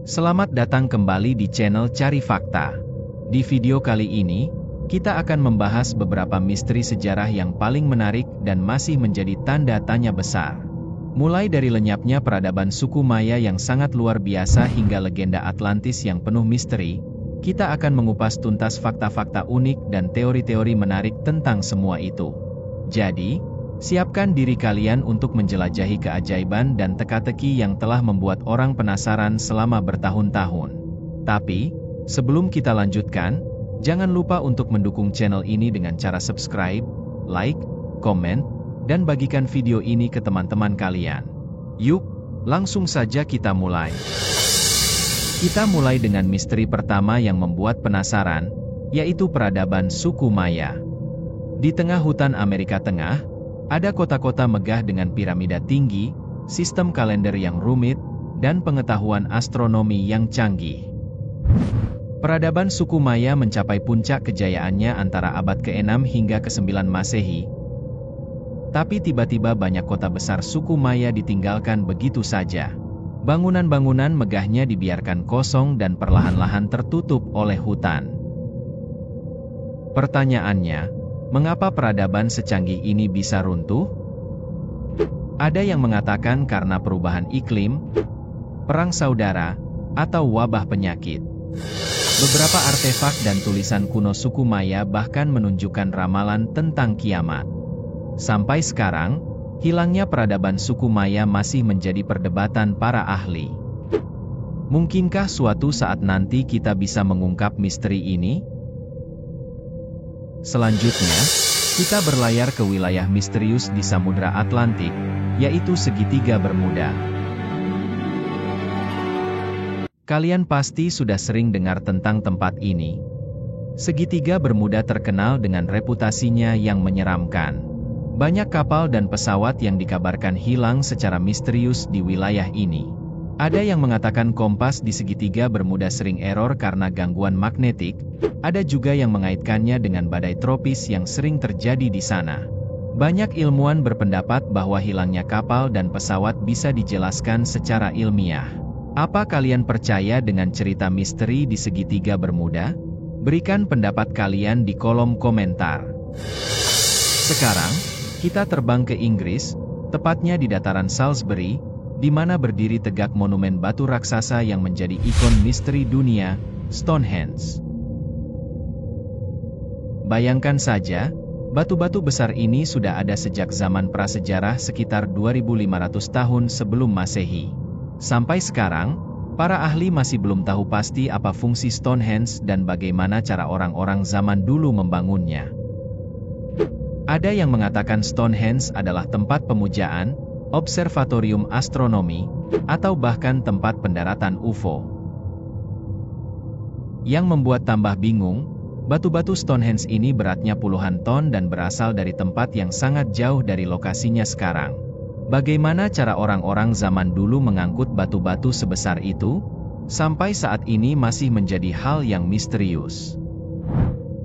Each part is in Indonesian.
Selamat datang kembali di channel Cari Fakta. Di video kali ini, kita akan membahas beberapa misteri sejarah yang paling menarik dan masih menjadi tanda tanya besar. Mulai dari lenyapnya peradaban suku Maya yang sangat luar biasa hingga legenda Atlantis yang penuh misteri, kita akan mengupas tuntas fakta-fakta unik dan teori-teori menarik tentang semua itu. Jadi, siapkan diri kalian untuk menjelajahi keajaiban dan teka-teki yang telah membuat orang penasaran selama bertahun-tahun. Tapi, sebelum kita lanjutkan, jangan lupa untuk mendukung channel ini dengan cara subscribe, like, komen, dan bagikan video ini ke teman-teman kalian. Yuk, langsung saja kita mulai. Kita mulai dengan misteri pertama yang membuat penasaran, yaitu peradaban suku Maya. Di tengah hutan Amerika Tengah, ada kota-kota megah dengan piramida tinggi, sistem kalender yang rumit, dan pengetahuan astronomi yang canggih. Peradaban suku Maya mencapai puncak kejayaannya antara abad ke-6 hingga ke-9 Masehi. Tapi tiba-tiba banyak kota besar suku Maya ditinggalkan begitu saja. Bangunan-bangunan megahnya dibiarkan kosong dan perlahan-lahan tertutup oleh hutan. Pertanyaannya, mengapa peradaban secanggih ini bisa runtuh? Ada yang mengatakan karena perubahan iklim, perang saudara, atau wabah penyakit. Beberapa artefak dan tulisan kuno suku Maya bahkan menunjukkan ramalan tentang kiamat. Sampai sekarang, hilangnya peradaban suku Maya masih menjadi perdebatan para ahli. Mungkinkah suatu saat nanti kita bisa mengungkap misteri ini? Selanjutnya, kita berlayar ke wilayah misterius di Samudra Atlantik, yaitu Segitiga Bermuda. Kalian pasti sudah sering dengar tentang tempat ini. Segitiga Bermuda terkenal dengan reputasinya yang menyeramkan. Banyak kapal dan pesawat yang dikabarkan hilang secara misterius di wilayah ini. Ada yang mengatakan kompas di Segitiga Bermuda sering error karena gangguan magnetik. Ada juga yang mengaitkannya dengan badai tropis yang sering terjadi di sana. Banyak ilmuwan berpendapat bahwa hilangnya kapal dan pesawat bisa dijelaskan secara ilmiah. Apa kalian percaya dengan cerita misteri di Segitiga Bermuda? Berikan pendapat kalian di kolom komentar. Sekarang, kita terbang ke Inggris, tepatnya di dataran Salisbury, di mana berdiri tegak monumen batu raksasa yang menjadi ikon misteri dunia, Stonehenge. Bayangkan saja, batu-batu besar ini sudah ada sejak zaman prasejarah sekitar 2500 tahun sebelum Masehi. Sampai sekarang, para ahli masih belum tahu pasti apa fungsi Stonehenge dan bagaimana cara orang-orang zaman dulu membangunnya. Ada yang mengatakan Stonehenge adalah tempat pemujaan, observatorium astronomi, atau bahkan tempat pendaratan UFO. Yang membuat tambah bingung, batu-batu Stonehenge ini beratnya puluhan ton dan berasal dari tempat yang sangat jauh dari lokasinya sekarang. Bagaimana cara orang-orang zaman dulu mengangkut batu-batu sebesar itu? Sampai saat ini masih menjadi hal yang misterius.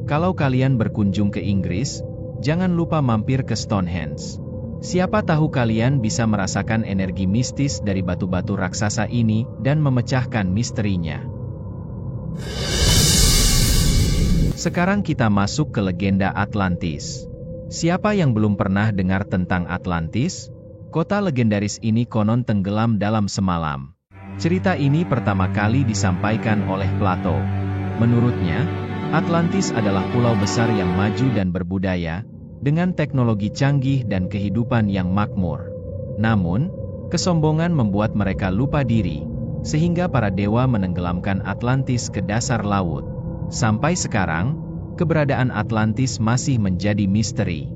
Kalau kalian berkunjung ke Inggris, jangan lupa mampir ke Stonehenge. Siapa tahu kalian bisa merasakan energi mistis dari batu-batu raksasa ini dan memecahkan misterinya. Sekarang kita masuk ke legenda Atlantis. Siapa yang belum pernah dengar tentang Atlantis? Kota legendaris ini konon tenggelam dalam semalam. Cerita ini pertama kali disampaikan oleh Plato. Menurutnya, Atlantis adalah pulau besar yang maju dan berbudaya, dengan teknologi canggih dan kehidupan yang makmur. Namun, kesombongan membuat mereka lupa diri, sehingga para dewa menenggelamkan Atlantis ke dasar laut. Sampai sekarang, keberadaan Atlantis masih menjadi misteri.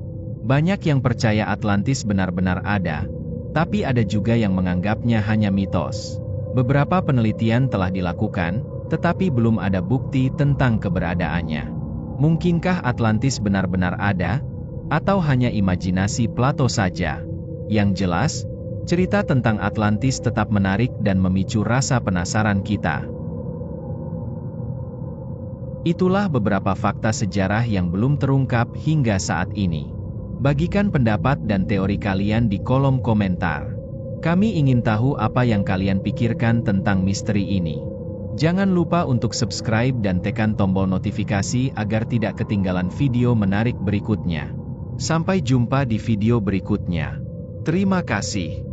Banyak yang percaya Atlantis benar-benar ada, tapi ada juga yang menganggapnya hanya mitos. Beberapa penelitian telah dilakukan, tetapi belum ada bukti tentang keberadaannya. Mungkinkah Atlantis benar-benar ada? Atau hanya imajinasi Plato saja? Yang jelas, cerita tentang Atlantis tetap menarik dan memicu rasa penasaran kita. Itulah beberapa fakta sejarah yang belum terungkap hingga saat ini. Bagikan pendapat dan teori kalian di kolom komentar. Kami ingin tahu apa yang kalian pikirkan tentang misteri ini. Jangan lupa untuk subscribe dan tekan tombol notifikasi agar tidak ketinggalan video menarik berikutnya. Sampai jumpa di video berikutnya. Terima kasih.